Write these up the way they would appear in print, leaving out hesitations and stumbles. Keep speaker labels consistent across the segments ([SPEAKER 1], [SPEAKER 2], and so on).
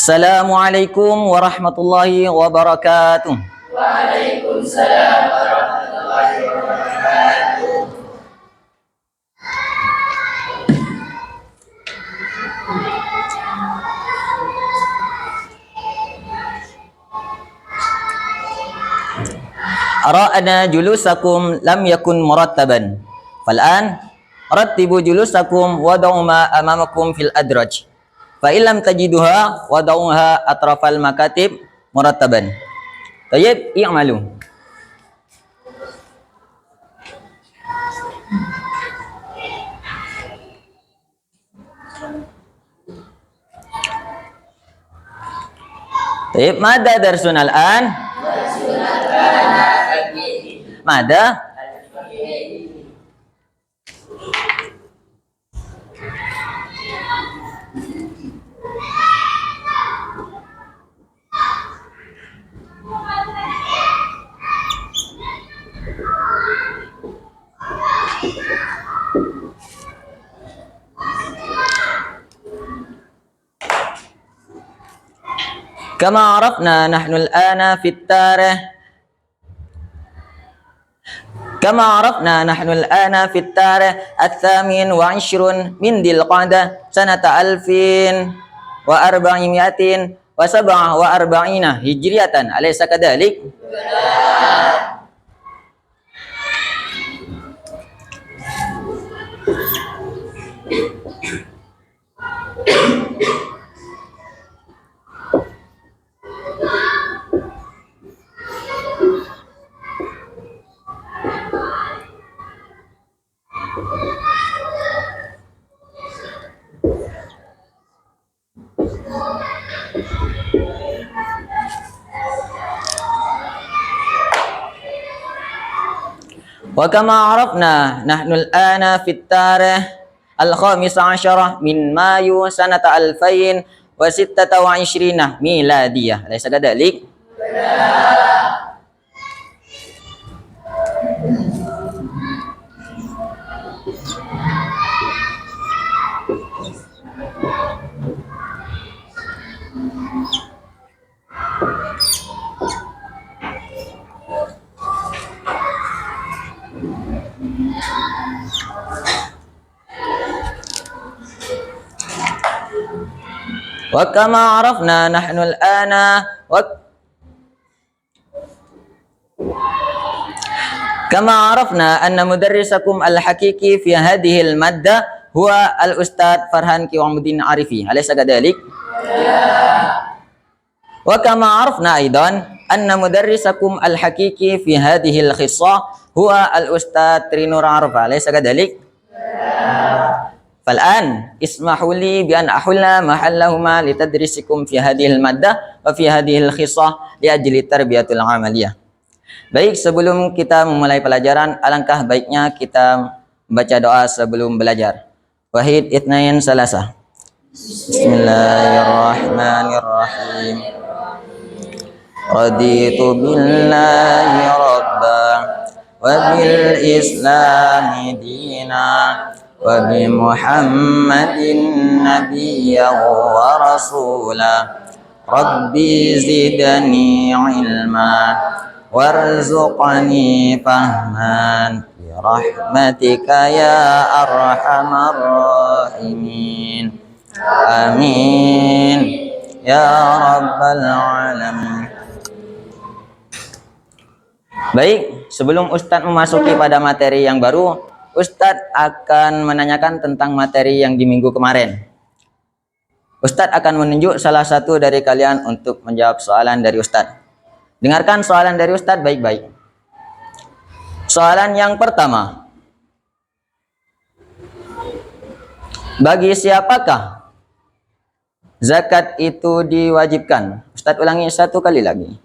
[SPEAKER 1] Assalamualaikum warahmatullahi wabarakatuh.
[SPEAKER 2] Waalaikumsalam warahmatullahi wabarakatuh.
[SPEAKER 1] Ara'na julusakum lam yakun murattaban. Fal'an rattibu julusakum wada'u ma amamakum fil adraj. Fa illam tajiduha wada'uha atrafal makatib murattaban. Tayyib, i'malu. Tayyib, mada darsun al-an? Mada? Kama arafna nahnu al-ana fi at-tarikh كما عرفنا نحن الآن في التاريخ 28 من ذي القعدة سنة 1447 هجرية أليس كذلك؟ وكما عرفنا نحن الآن في التاريخ 15 من مايو سنة 2026 ميلادية أليس كذلك؟ وكما عرفنا نحن الآن كما عرفنا أن مدرسكم الحقيقي في هذه المادة هو الأستاذ فرحان كيومدين عارفي أليس كذلك؟ وكما عرفنا أيضا أن مدرسكم الحقيقي في هذه الخصة هو الأستاذ ترينور عرفة أليس كذلك؟ فالآن اسمحوا لي بأن أحل محلهما لتدريسكم في هذه المادة وفي هذه الخصة لأجل التربية العملية. Baik, sebelum kita memulai pelajaran, alangkah baiknya kita membaca doa sebelum belajar. Wahid itsnain salasa. Bismillahirrahmanirrahim. Raditu billahi rabba wa bil islami dina wa bi Muhammadin nabiyyan wa rasula. Rabbi zidni ilma warzuqni fahman bi rahmatika ya arhamar rahimin. Amin ya rabbal alamin. Baik, sebelum Ustadz memasuki pada materi yang baru, Ustadz akan menanyakan tentang materi yang di minggu kemarin. Ustadz akan menunjuk salah satu dari kalian untuk menjawab soalan dari Ustadz. Dengarkan soalan dari Ustadz baik-baik. Soalan yang pertama. Bagi siapakah zakat itu diwajibkan? Ustadz ulangi satu kali lagi.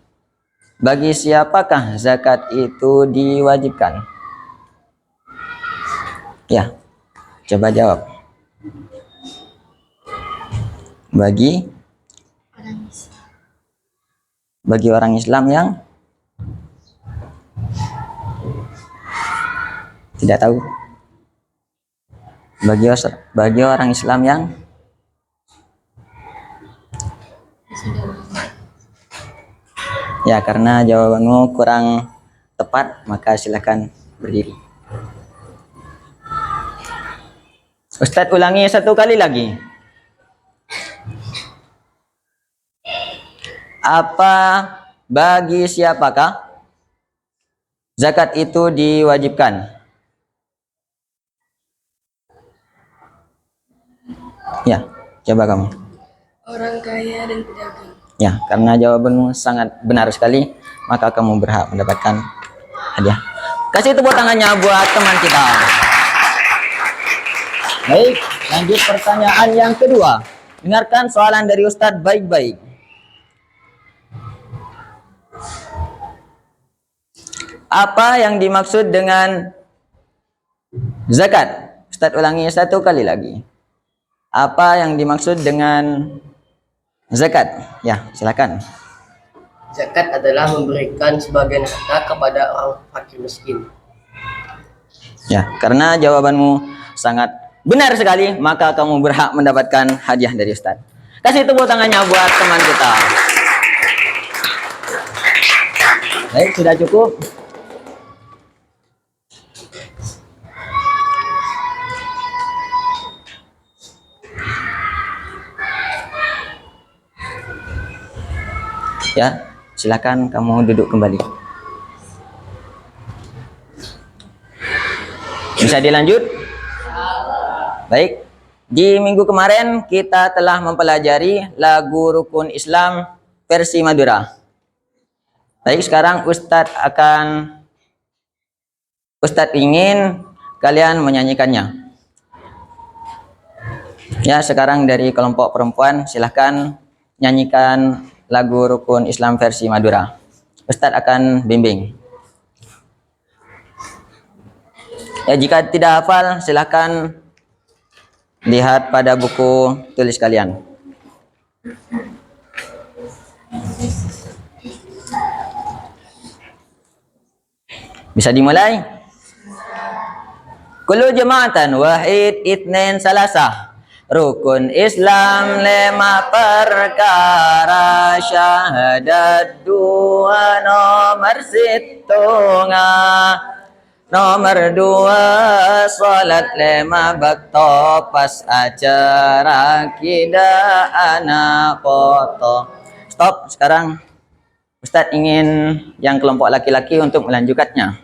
[SPEAKER 1] Bagi siapakah zakat itu diwajibkan? Ya, coba jawab. Bagi orang Islam yang tidak tahu. Bagi orang Islam yang Ya, karena jawabanmu kurang tepat, maka silakan berdiri. Ustadz ulangi satu kali lagi. Apa bagi siapakah zakat itu diwajibkan? Ya, coba kamu.
[SPEAKER 2] Orang kaya dan pedagang.
[SPEAKER 1] Ya, karena jawabanmu sangat benar sekali, maka kamu berhak mendapatkan hadiah. Kasih tepuk tangannya buat teman kita. Baik, lanjut pertanyaan yang kedua. Dengarkan soalan dari Ustadz baik-baik. Apa yang dimaksud dengan zakat? Ustadz ulangi satu kali lagi. Apa yang dimaksud dengan zakat? Ya, silakan.
[SPEAKER 3] Zakat adalah memberikan sebagian harta kepada orang fakir miskin.
[SPEAKER 1] Ya, karena jawabanmu sangat benar sekali, maka kamu berhak mendapatkan hadiah dari Ustadz. Kasih tepuk tangannya buat teman kita. Baik, sudah cukup. Ya, silakan kamu duduk kembali. Bisa dilanjut? Baik. Di minggu kemarin kita telah mempelajari lagu Rukun Islam versi Madura. Baik, sekarang Ustadz ingin kalian menyanyikannya. Ya, sekarang dari kelompok perempuan silahkan nyanyikan lagu Rukun Islam versi Madura. Ustadz akan bimbing. Ya, jika tidak hafal silahkan lihat pada buku tulis kalian. Bisa dimulai? Kullu jama'atan wahid itnain salasah. Rukun Islam 5 perkara, syahadat 2 nomor situnga. Nomor 2 salat 5 bakto, pas acara kida anak foto. Stop, sekarang Ustadz ingin yang kelompok laki-laki untuk melanjutkannya.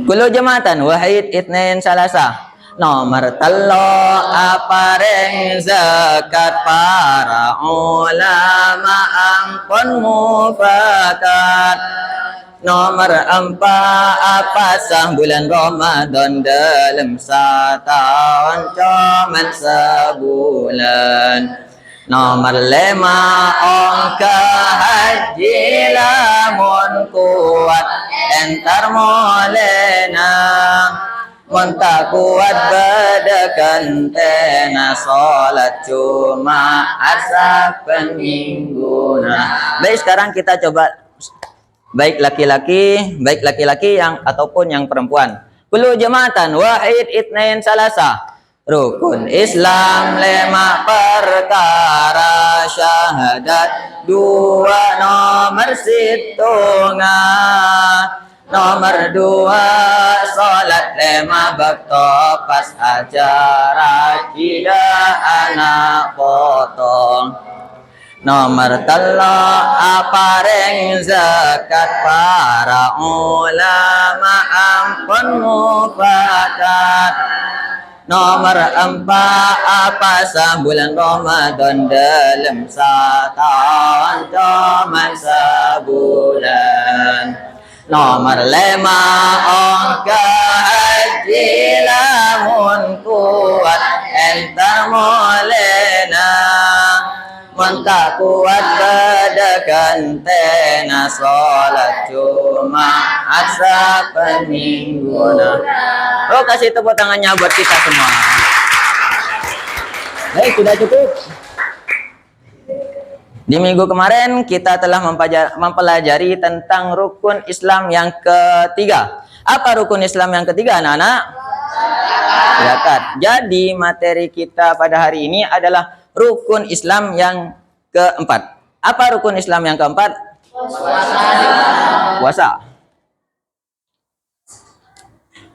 [SPEAKER 1] Kullu jama'atan wahid itnain salasah. Nomor telo apareng zakat, para ulama angpon mufakat. Nomor 4 apa sah bulan Ramadan dalam setahun cuman sebulan. Nomor 5 ongka haji lamun kuat entar molena. Monta kuat badakan tena salat Jumat saben mingguna. Baik, sekarang kita coba baik laki-laki yang ataupun yang perempuan. Kullu jama'atan wahid itnain salasah. Rukun Islam 5 perkara, syahadat 2 nomor situnga. Nomor 2 salat 5 bakto, pas acara kida anak potong. Nomor telo apareng zakat, para ulama ampun mufakat. Nomor 4 apa sah bulan Ramadan dalam setahun cuman sebulan. Nomor 5 ongka haji lamun kuat entar molena. Monta kuat badakan tena salat Jumat saben mingguna. Oh, kasih tepuk tangannya buat kita semua. Baik, sudah cukup. Di minggu kemarin kita telah mempelajari tentang rukun Islam yang ketiga. Apa rukun Islam yang ketiga, anak-anak? Zakat. Jadi materi kita pada hari ini adalah rukun Islam yang keempat. Apa rukun Islam yang keempat? Puasa.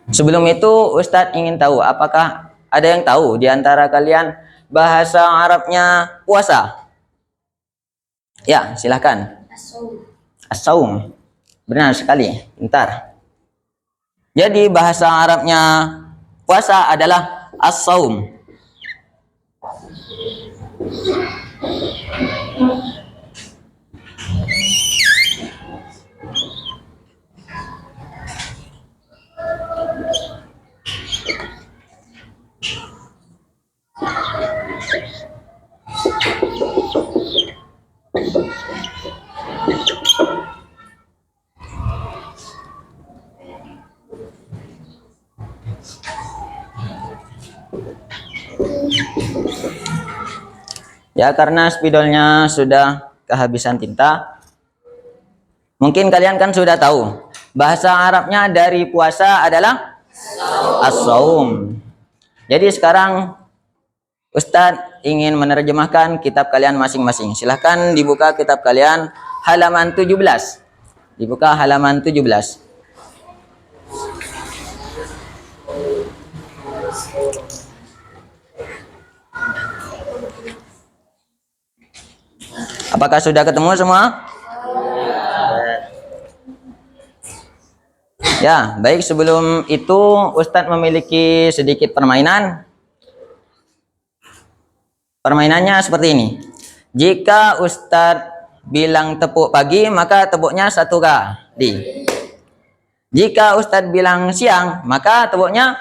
[SPEAKER 1] Sebelum itu Ustadz ingin tahu, apakah ada yang tahu di antara kalian bahasa Arabnya puasa? Ya, silahkan. As-saum. Benar sekali, pintar. Jadi bahasa Arabnya puasa adalah as-saum. Ya, karena spidolnya sudah kehabisan tinta, mungkin kalian kan sudah tahu bahasa Arabnya dari puasa adalah as-saum. Jadi sekarang Ustadz ingin menerjemahkan kitab kalian masing-masing. Silahkan dibuka kitab kalian halaman 17. Dibuka halaman 17. Apakah sudah ketemu semua? Ya, baik, sebelum itu Ustadz memiliki sedikit permainan. Permainannya seperti ini. Jika Ustadz bilang tepuk pagi, maka tepuknya 1 kali. Jika Ustadz bilang siang, maka tepuknya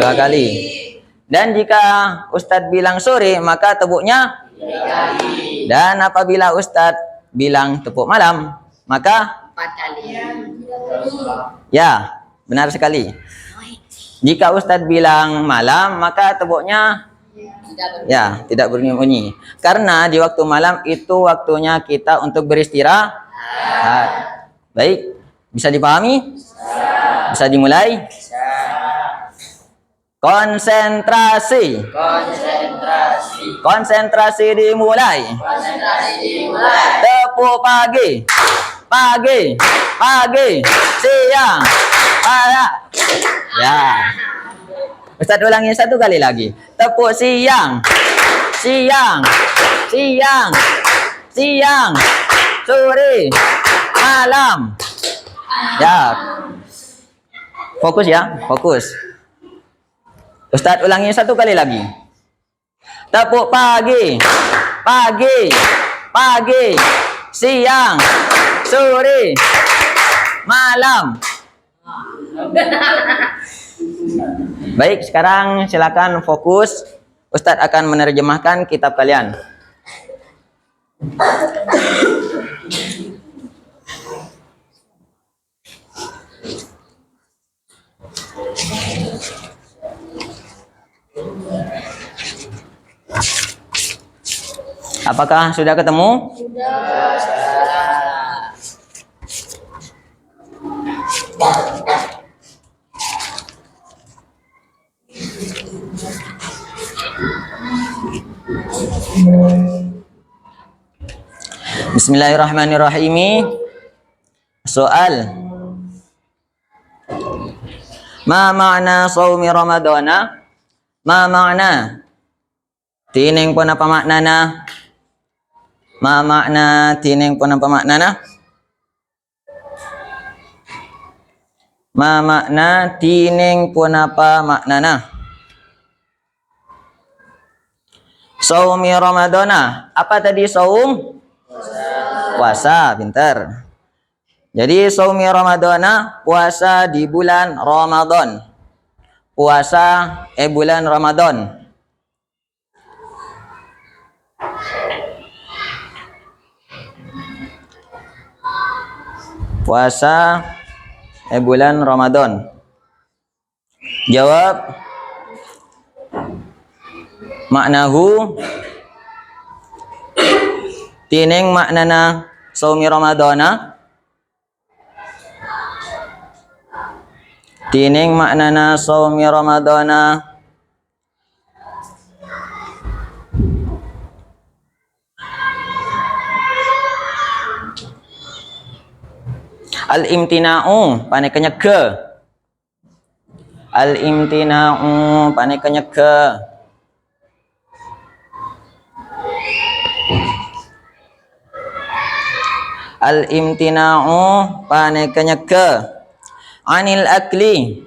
[SPEAKER 1] 2 kali. Dan jika Ustadz bilang sore, maka tepuknya 3 kali. Dan apabila Ustadz bilang tepuk malam, maka
[SPEAKER 3] 4 kali.
[SPEAKER 1] ya, benar sekali. Jika Ustadz bilang malam, maka tepuknya ya, tidak berbunyi. Karena di waktu malam itu waktunya kita untuk beristirahat. Baik, bisa dipahami? Bisa dimulai? Konsentrasi. Konsentrasi dimulai. Tepuk pagi. Pagi. Siang. Ya. Ustadz ulangi 1 kali lagi. Tepuk siang. Sore. Malam. Ya. Fokus ya, fokus. Ustadz ulangi 1 kali lagi. Tepuk pagi. Siang. Sore. Malam. Baik, sekarang silakan fokus. Ustadz akan menerjemahkan kitab kalian. Apakah sudah ketemu? Bismillahirrahmanirrahim. Soal. Ma makna saumi Ramadana? Ma makna? Tining pun apa maknana? Ma makna tining pun apa maknana? Ma makna tining pun apa maknana? Saumi Ramadana. Apa tadi saum? Puasa, pintar. Jadi saumi Ramadana, puasa di bulan Ramadan. Puasa bulan Ramadan. Puasa bulan Ramadan. Jawab. Maknahu tining maknana saumi Ramadana. Tining maknana saumi Ramadana. Al-imtina'u paneknya ke. Al-imtina'u paneknya ke. Al-imtina'u paneknya ke. Anil akli.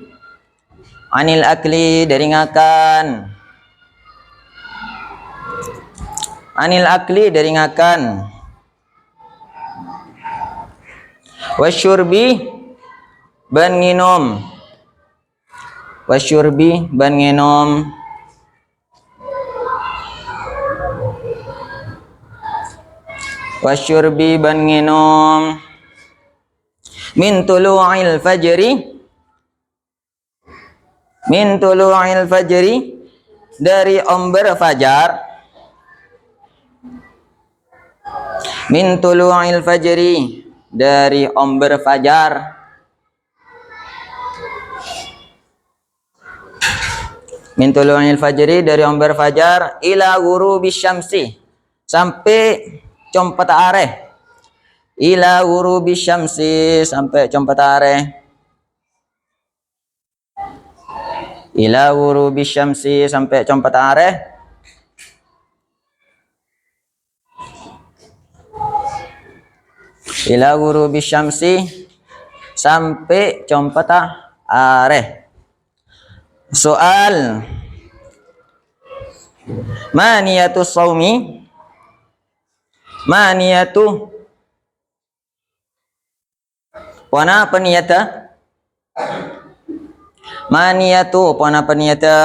[SPEAKER 1] Anil akli dari ngakan. Anil akli dari ngakan. Wasyurbi ban nginum. Wasyurbi ban nginum. Wasyurbi ban nginum. Min tulu'il fajri. Min tulu'il fajri dari omber fajar. Min tulu'il fajri dari omber fajar. Min tulu'il fajri dari omber fajar ila ghurubi syamsi sampai compat areh. Ila ghurubi syamsi sampai compat areh. Ila ghurubi syamsi sampai compat areh. Ila ghurubi syamsi sampai compat areh. Soal ma niyatu shaumi? Ma niyatu wana peniyata? Ma niyatu wana peniyata?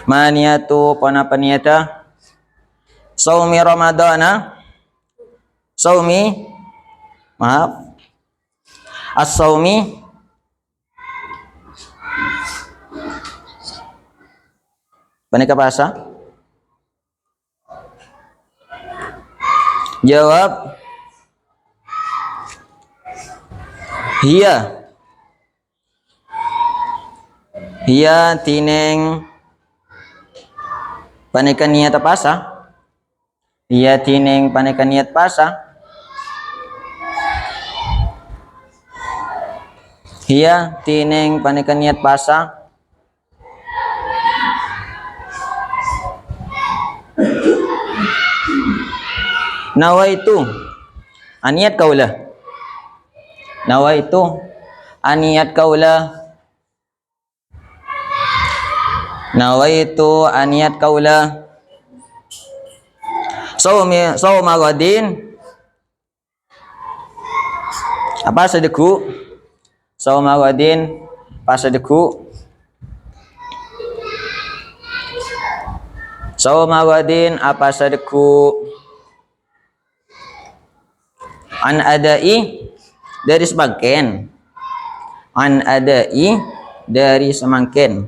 [SPEAKER 1] Ma niyatu wana peniyata? Saumi Ramadana. Saumi, maaf, as-saumi Paneka bahasa? Jawab hiya. Hiya tineng paneka niat pasa. Hiya tineng paneka niat pasa. Hiya tineng paneka niat pasa. Nawaitu aniat kaulah. Nawaitu aniat kaulah. Nawaitu aniat kaulah. Sauma ghadin apa sedeku? Sauma ghadin apa sedeku? Sauma ghadin apa sedeku? An adai dari semangkin. An adai dari semangkin.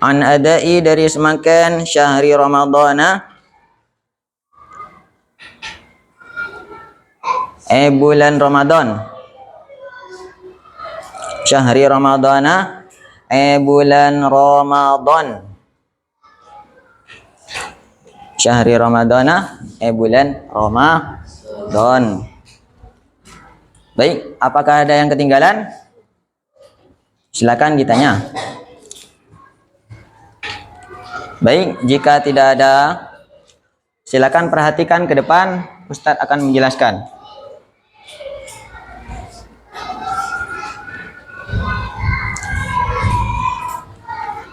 [SPEAKER 1] An adai dari semangkin syahri Ramadana. Bulan Ramadan. Syahri Ramadana. Bulan Ramadan. Syahri Ramadana, bulan Ramadan. Baik, apakah ada yang ketinggalan? Silakan ditanya. Baik, jika tidak ada, silakan perhatikan ke depan, Ustadz akan menjelaskan.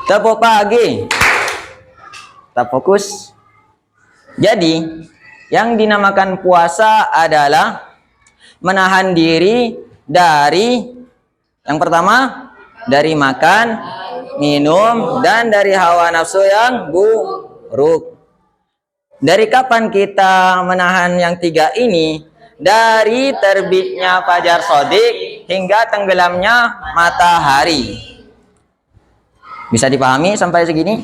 [SPEAKER 1] Tepuk pagi. Tetap fokus. Jadi, yang dinamakan puasa adalah menahan diri dari yang pertama, dari makan, minum, dan dari hawa nafsu yang buruk. Dari kapan kita menahan yang tiga ini? Dari terbitnya fajar shodiq hingga tenggelamnya matahari. Bisa dipahami sampai segini?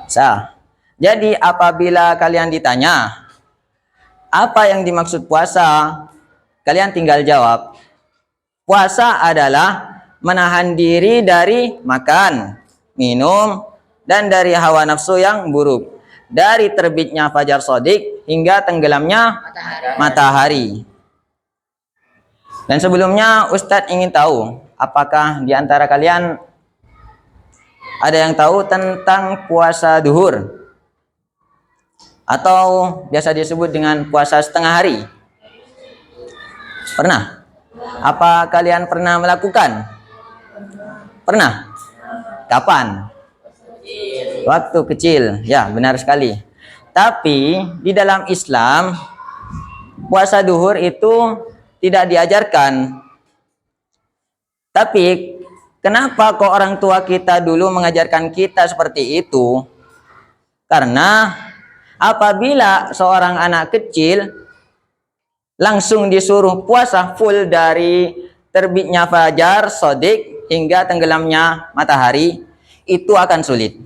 [SPEAKER 1] Bisa. Jadi apabila kalian ditanya apa yang dimaksud puasa, kalian tinggal jawab. Puasa adalah menahan diri dari makan, minum, dan dari hawa nafsu yang buruk, dari terbitnya fajar shadiq hingga tenggelamnya matahari. Dan sebelumnya Ustadz ingin tahu, apakah di antara kalian ada yang tahu tentang puasa duhur atau biasa disebut dengan puasa setengah hari? Pernah? Apa kalian pernah melakukan? Pernah? Kapan? Waktu kecil. Ya, benar sekali. Tapi di dalam Islam puasa duhur itu tidak diajarkan. Tapi kenapa kok orang tua kita dulu mengajarkan kita seperti itu? Karena apabila seorang anak kecil langsung disuruh puasa full dari terbitnya fajar shadiq hingga tenggelamnya matahari, itu akan sulit.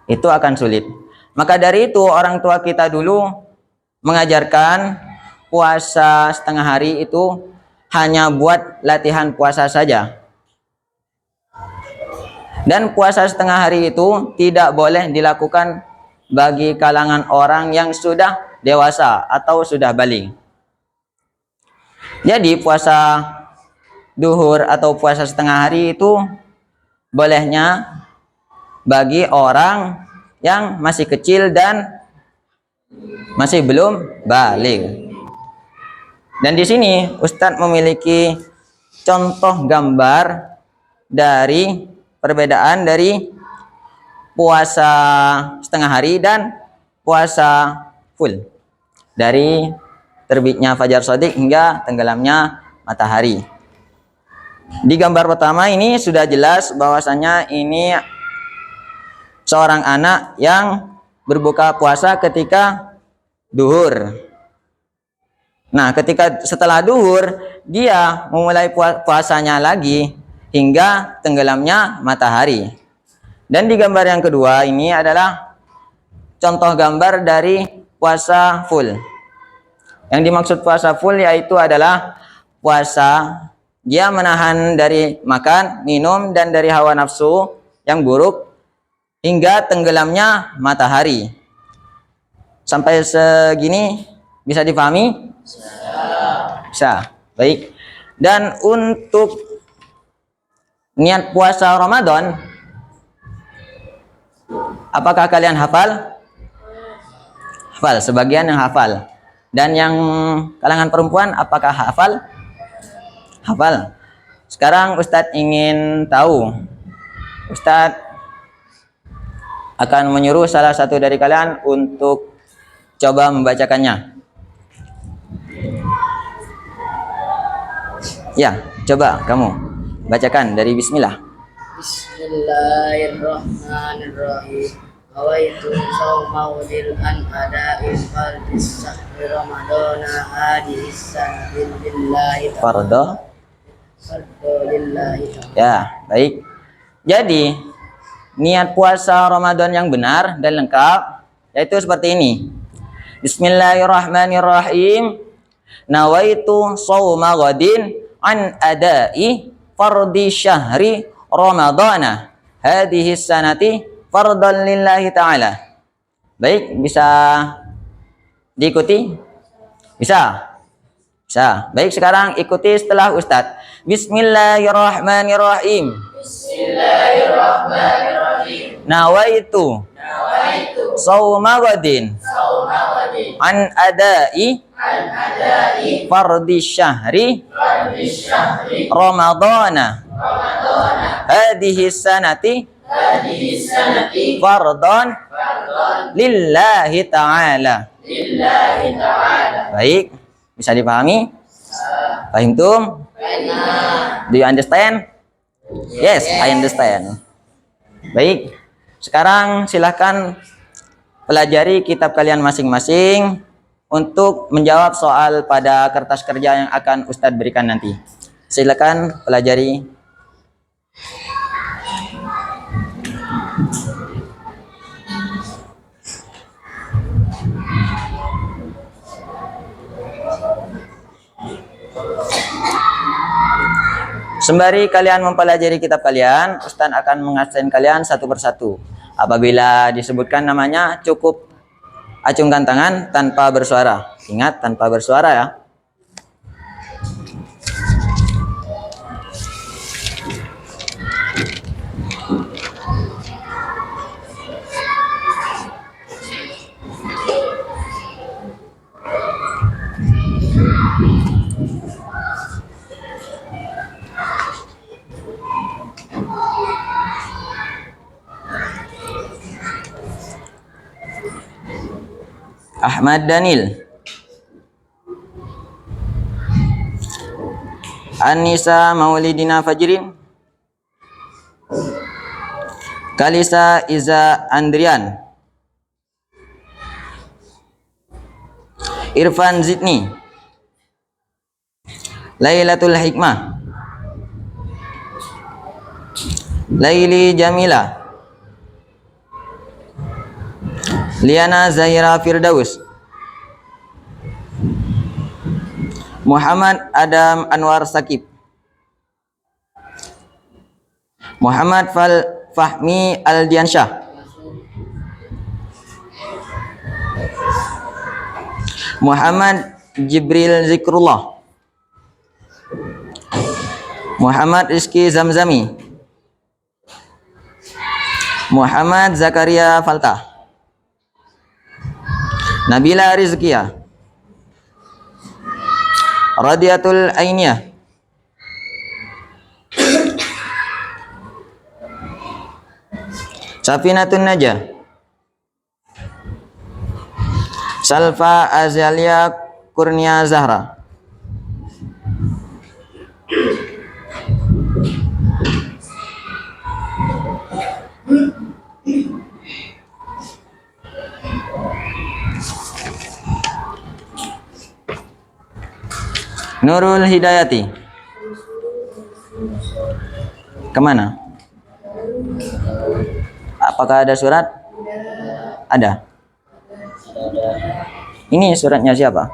[SPEAKER 1] Itu akan sulit. Maka dari itu orang tua kita dulu mengajarkan puasa setengah hari itu hanya buat latihan puasa saja. Dan puasa setengah hari itu tidak boleh dilakukan bagi kalangan orang yang sudah dewasa atau sudah balik. Jadi puasa duhur atau puasa setengah hari itu bolehnya bagi orang yang masih kecil dan masih belum balik. Dan di sini Ustadz memiliki contoh gambar dari perbedaan dari puasa setengah hari dan puasa full, dari terbitnya fajar shadiq hingga tenggelamnya matahari. Di gambar pertama ini sudah jelas bahwasanya ini seorang anak yang berbuka puasa ketika duhur. Nah, ketika setelah duhur dia memulai puasanya lagi hingga tenggelamnya matahari. Dan di gambar yang kedua ini adalah contoh gambar dari puasa full. Yang dimaksud puasa full yaitu adalah puasa dia menahan dari makan, minum, dan dari hawa nafsu yang buruk hingga tenggelamnya matahari. Sampai segini bisa dipahami? Bisa. Baik. Dan untuk niat puasa Ramadan, apakah kalian hafal? Hafal, sebagian yang hafal. Dan yang kalangan perempuan apakah hafal? Hafal. Sekarang Ustadz ingin tahu. Ustadz akan menyuruh salah satu dari kalian untuk coba membacakannya. Ya, coba kamu bacakan dari bismillah.
[SPEAKER 3] Bismillahirrahmanirrahim. Awaitu sawmaudil an ada'il fardis sahri ramadana hadis sanatin billahi
[SPEAKER 1] Fardo.
[SPEAKER 3] lillahi ta'ala.
[SPEAKER 1] Ya, baik. Jadi niat puasa Ramadan yang benar dan lengkap yaitu seperti ini. Bismillahirrahmanirrahim. Nawaitu shauma ghadin an adai fardhi syahri ramadana hadhihi sanati fardan lillahi ta'ala. Baik, bisa diikuti? Bisa? Bisa. Baik, sekarang ikuti setelah Ustadz. Bismillahirrahmanirrahim. Bismillahirrahmanirrahim. Nawaitu shauma ghadin an adai fardhi syahri ramadana hadhihi sanati fardhan lillahi ta'ala. Baik, bisa dipahami? Fahimtum? Do you understand? Yes, I understand. Baik, sekarang silahkan pelajari kitab kalian masing-masing untuk menjawab soal pada kertas kerja yang akan Ustadz berikan nanti. Silakan pelajari. Sembari kalian mempelajari kitab kalian, Ustaz akan mengasen kalian satu persatu. Apabila disebutkan namanya, cukup acungkan tangan tanpa bersuara. Ingat, tanpa bersuara ya. Ahmad Daniel, Anissa Maulidina Fajrin, Kalisa Iza Andrian, Irfan Zidni, Lailatul Hikmah, Laili Jamila, Liana Zahira Firdaus, Muhammad Adam Anwar Sakib, Muhammad Fahmi Aldiansyah, Muhammad Jibril Zikrullah, Muhammad Rizki Zamzami, Muhammad Zakaria Falta, Nabila Rizkia, Radiatul Ainiyah, Safinatun Najah, Salfa Azalia Kurnia Zahra, Nurul Hidayati. Kemana? Apakah ada surat? Ada. Ini suratnya siapa?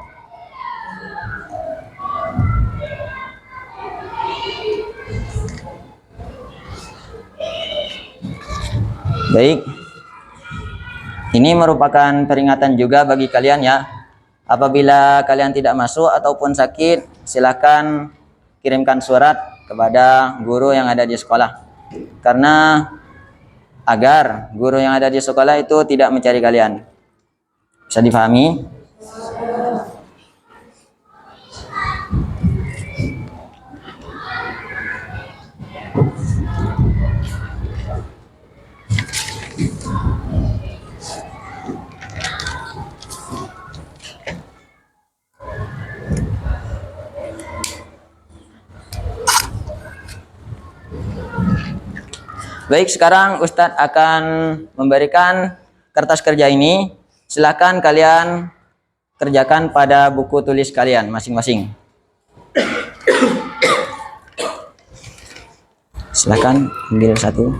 [SPEAKER 1] Baik. Ini merupakan peringatan juga bagi kalian ya. Apabila kalian tidak masuk ataupun sakit, silakan kirimkan surat kepada guru yang ada di sekolah. Karena agar guru yang ada di sekolah itu tidak mencari kalian. Bisa difahami? Baik, sekarang Ustadz akan memberikan kertas kerja ini. Silakan kalian kerjakan pada buku tulis kalian masing-masing. Silakan ambil satu.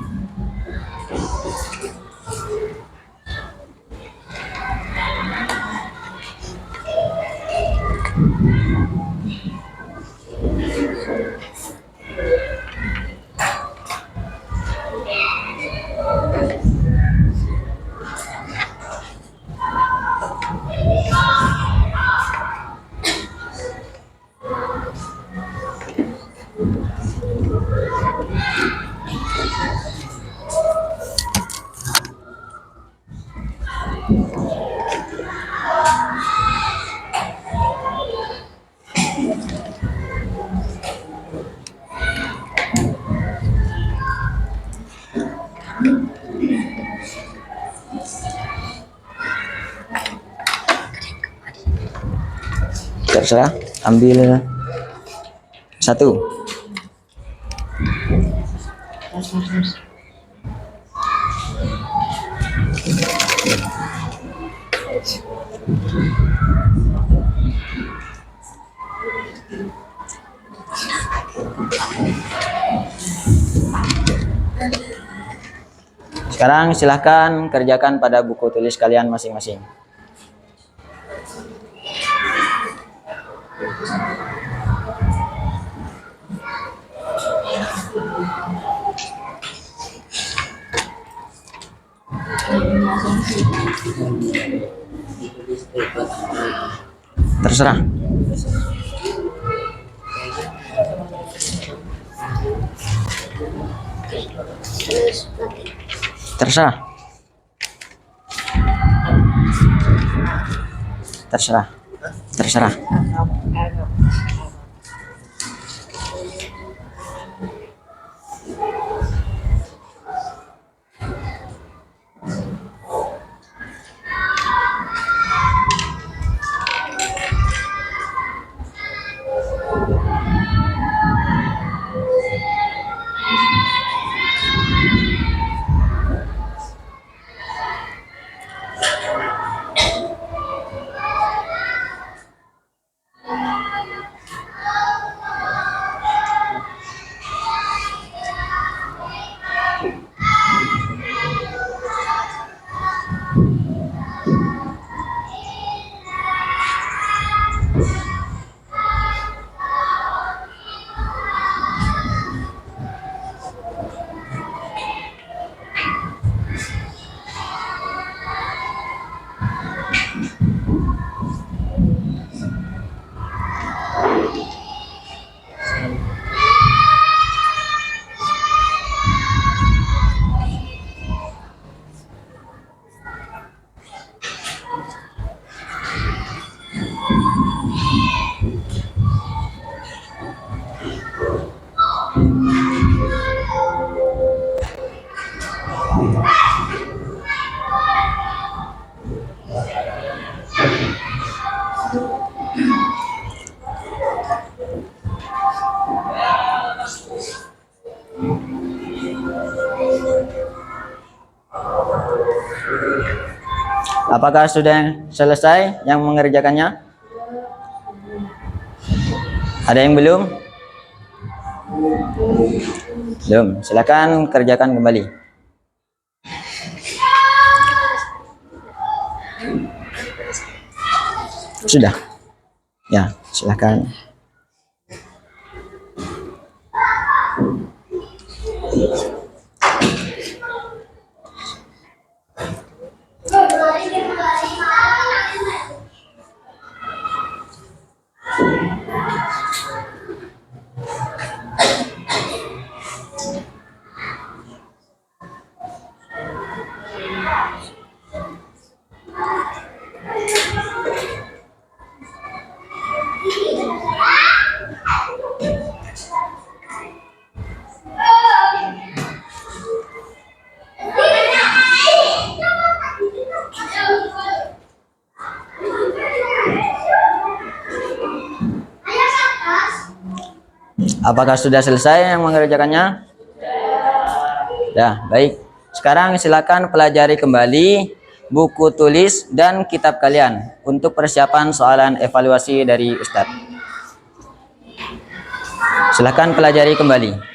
[SPEAKER 1] Terserah, ambil satu. Sekarang silahkan kerjakan pada buku tulis kalian masing-masing. Terserah. Terserah. Terserah. Terserah. Apakah sudah selesai yang mengerjakannya? Ada yang belum? Belum. Silakan kerjakan kembali. Sudah. Ya, silakan. Apakah sudah selesai yang mengerjakannya? Ya, baik. Sekarang silakan pelajari kembali buku tulis dan kitab kalian untuk persiapan soalan evaluasi dari Ustadz. Silakan pelajari kembali.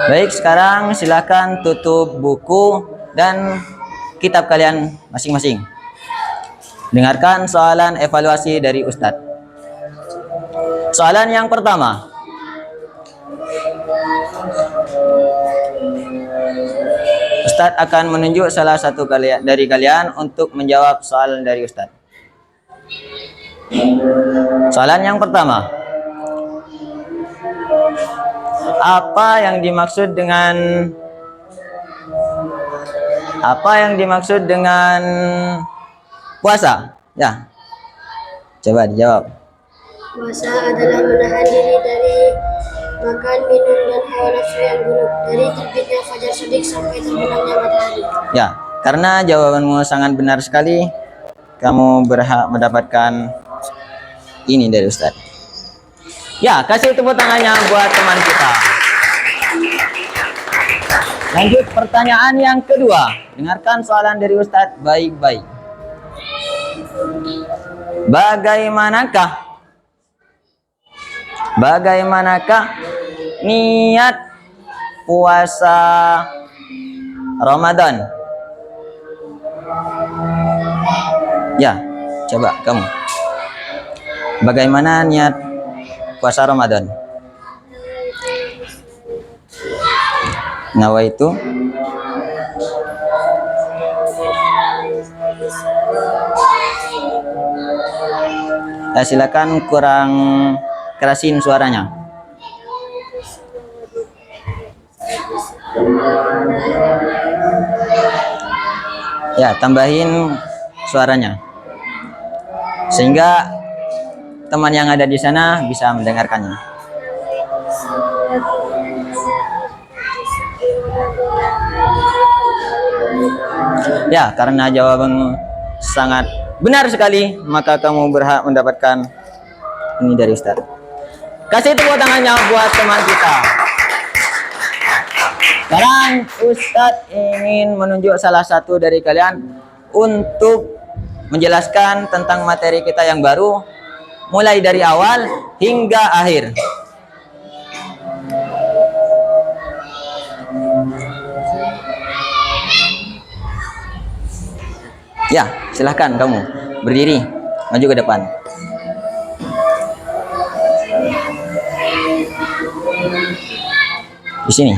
[SPEAKER 1] Baik, sekarang silakan tutup buku dan kitab kalian masing-masing. Dengarkan soalan evaluasi dari Ustadz. Soalan yang pertama. Ustadz akan menunjuk salah satu dari kalian untuk menjawab soal dari Ustadz. Soalan yang pertama. Apa yang dimaksud dengan puasa? Ya. Coba dijawab.
[SPEAKER 2] Puasa adalah menahan diri dari makan, minum, dan hawa nafsu yang buruk dari terbitnya fajar shadiq sampai terbenamnya matahari.
[SPEAKER 1] Ya, karena jawabanmu sangat benar sekali, kamu berhak mendapatkan ini dari Ustadz. Ya, kasih tepuk tangannya buat teman kita. Lanjut pertanyaan yang kedua. Dengarkan soalan dari Ustadz baik-baik. Bagaimanakah niat puasa Ramadan? Ya, coba kamu. Bagaimana niat puasa Ramadan? Nawaitu ya, silakan kurang kerasin suaranya. Ya, tambahin suaranya sehingga teman yang ada di sana bisa mendengarkannya. Ya, karena jawabanmu sangat benar sekali, maka kamu berhak mendapatkan ini dari Ustadz. Kasih tepuk tangannya buat teman kita. Sekarang Ustadz ingin menunjuk salah satu dari kalian untuk menjelaskan tentang materi kita yang baru, mulai dari awal hingga akhir. Ya, silahkan kamu berdiri, maju ke depan. Di sini.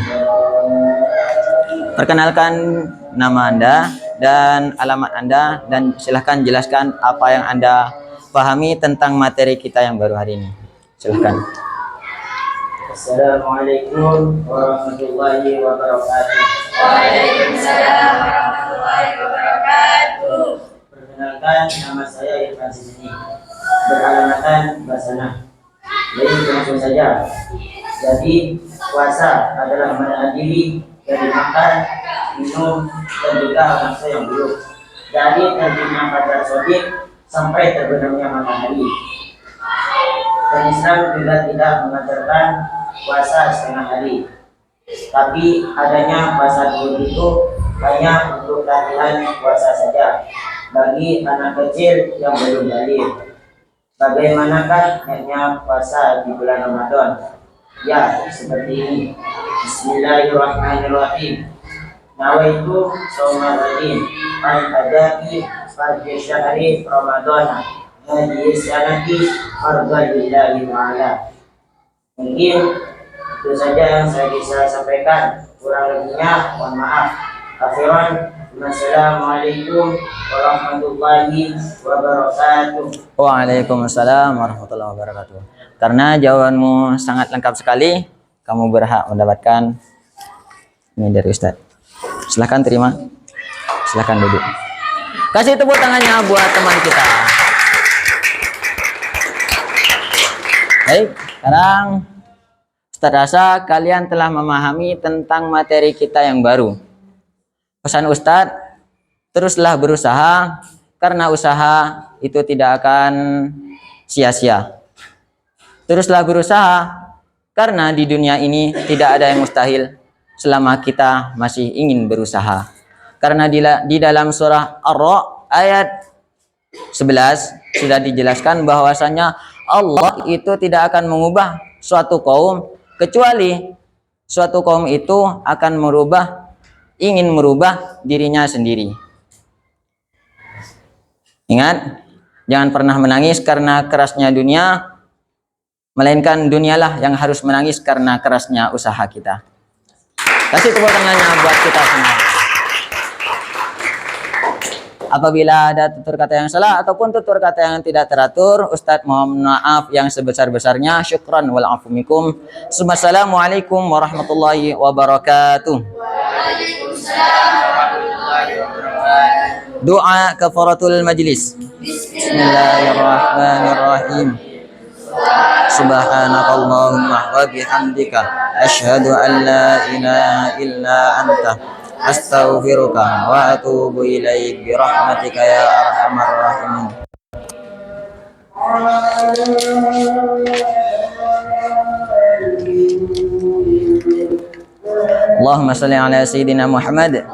[SPEAKER 1] Perkenalkan nama Anda dan alamat Anda, dan silahkan jelaskan apa yang Anda pahami tentang materi kita yang baru hari ini. Silahkan.
[SPEAKER 4] Assalamualaikum warahmatullahi wabarakatuh.
[SPEAKER 2] Waalaikumsalam warahmatullahi wabarakatuh.
[SPEAKER 4] Perkenalkan, nama saya Irfan Sisini, beralamatkan Basana. Jadi langsung saja. Jadi puasa adalah menahan diri dari makan, minum, dan juga nafsu yang buruk dari terbitnya fajar shadiq sampai terbenamnya matahari. Dan Islam juga tidak mengajarkan puasa setengah hari, tapi adanya puasa dulu itu hanya untuk latihan puasa saja bagi anak kecil yang belum balik. Bagaimanakah niatnya puasa di bulan Ramadan? Ya, seperti ini. Bismillahirrahmanirrahim. Nawaitu shaumal ghadin al-adai fardhi syahri Ramadan hadhihi sanati fardhan lillahi ta'ala. Mungkin itu saja yang saya bisa sampaikan, kurang lebihnya mohon maaf. Akhiran, Assalamualaikum warahmatullahi wabarakatuh.
[SPEAKER 1] Waalaikumsalam warahmatullahi wabarakatuh. Karena jawabanmu sangat lengkap sekali, kamu berhak mendapatkan ini dari Ustadz. Silahkan terima. Silahkan duduk. Kasih tepuk tangannya buat teman kita. Baik, sekarang Ustadz rasa kalian telah memahami tentang materi kita yang baru. Pesan Ustadz, teruslah berusaha, karena usaha itu tidak akan sia-sia. Teruslah berusaha, karena di dunia ini tidak ada yang mustahil selama kita masih ingin berusaha. Karena di dalam surah Ar-Ra ayat 11 sudah dijelaskan bahwasanya Allah itu tidak akan mengubah suatu kaum kecuali suatu kaum itu akan ingin merubah dirinya sendiri. Ingat, jangan pernah menangis karena kerasnya dunia, melainkan dunialah yang harus menangis karena kerasnya usaha kita. Kasih tepuk tangannya buat kita semua. Apabila ada tutur kata yang salah ataupun tutur kata yang tidak teratur, Ustadz mohon maaf yang sebesar-besarnya. Syukran wal afu minkum. Assalamualaikum warahmatullahi wabarakatuh. Doa kafaratul majlis. Bismillahirrahmanirrahim. Subhanakallahumma wa bihamdika asyhadu an la ilaha illa anta astaghfiruka wa atubu ilaik bi rahmatika ya arhamar rahimin. Allahumma shalli ala sayyidina Muhammad.